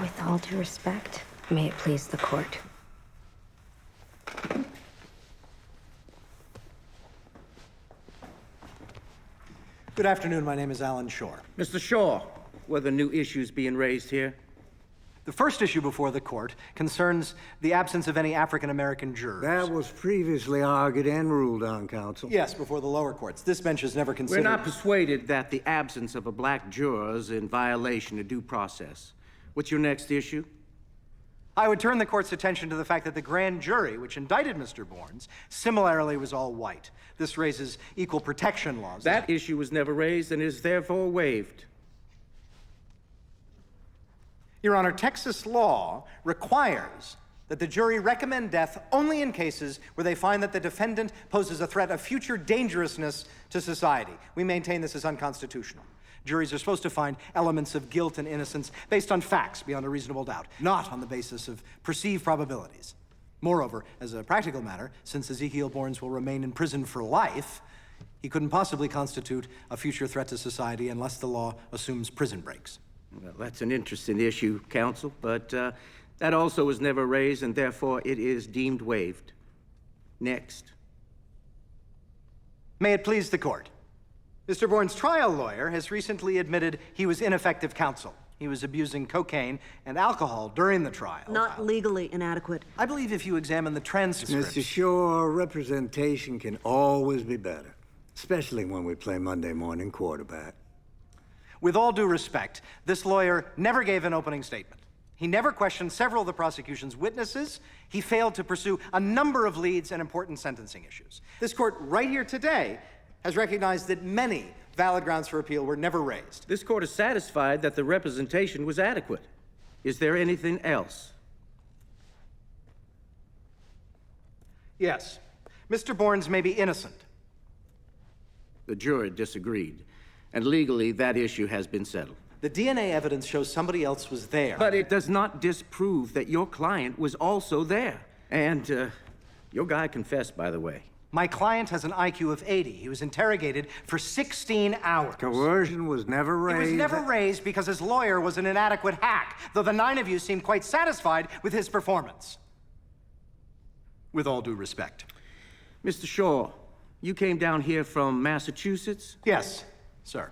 With all due respect, may it please the court. Good afternoon. My name is Alan Shore. Mr. Shaw, were there new issues being raised here? The first issue before the court concerns the absence of any African-American jurors. That was previously argued and ruled on, counsel. Yes, before the lower courts. This bench has never considered... We're not persuaded that the absence of a black juror is in violation of due process. What's your next issue? I would turn the court's attention to the fact that the grand jury, which indicted Mr. Bournes, similarly was all white. This raises equal protection laws. That issue was never raised and is therefore waived. Your Honor, Texas law requires that the jury recommend death only in cases where they find that the defendant poses a threat of future dangerousness to society. We maintain this is unconstitutional. Juries are supposed to find elements of guilt and innocence based on facts beyond a reasonable doubt, not on the basis of perceived probabilities. Moreover, as a practical matter, since Ezekiel Bournes will remain in prison for life, he couldn't possibly constitute a future threat to society unless the law assumes prison breaks. Well, that's an interesting issue, counsel, but that also was never raised, and therefore it is deemed waived. Next. May it please the court. Mr. Bourne's trial lawyer has recently admitted he was ineffective counsel. He was abusing cocaine and alcohol during the trial. Not legally inadequate. I believe if you examine the transcripts... Mr. Shore, representation can always be better, especially when we play Monday morning quarterback. With all due respect, this lawyer never gave an opening statement. He never questioned several of the prosecution's witnesses. He failed to pursue a number of leads and important sentencing issues. This court right here today has recognized that many valid grounds for appeal were never raised. This court is satisfied that the representation was adequate. Is there anything else? Yes. Mr. Bournes may be innocent. The jury disagreed, and legally that issue has been settled. The DNA evidence shows somebody else was there. But it does not disprove that your client was also there. And your guy confessed, by the way. My client has an IQ of 80. He was interrogated for 16 hours. Coercion was never raised. It was never raised because his lawyer was an inadequate hack, though the 9 of you seem quite satisfied with his performance. With all due respect. Mr. Shaw, you came down here from Massachusetts? Yes, sir.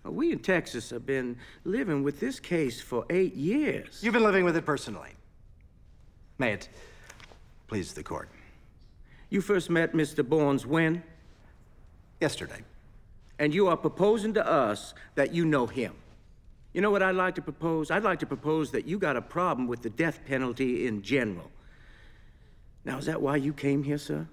We in Texas have been living with this case for 8 years. You've been living with it personally. May it please the court. You first met Mr. Bournes when? Yesterday. And you are proposing to us that you know him. You know what I'd like to propose? I'd like to propose that you got a problem with the death penalty in general. Now, is that why you came here, sir?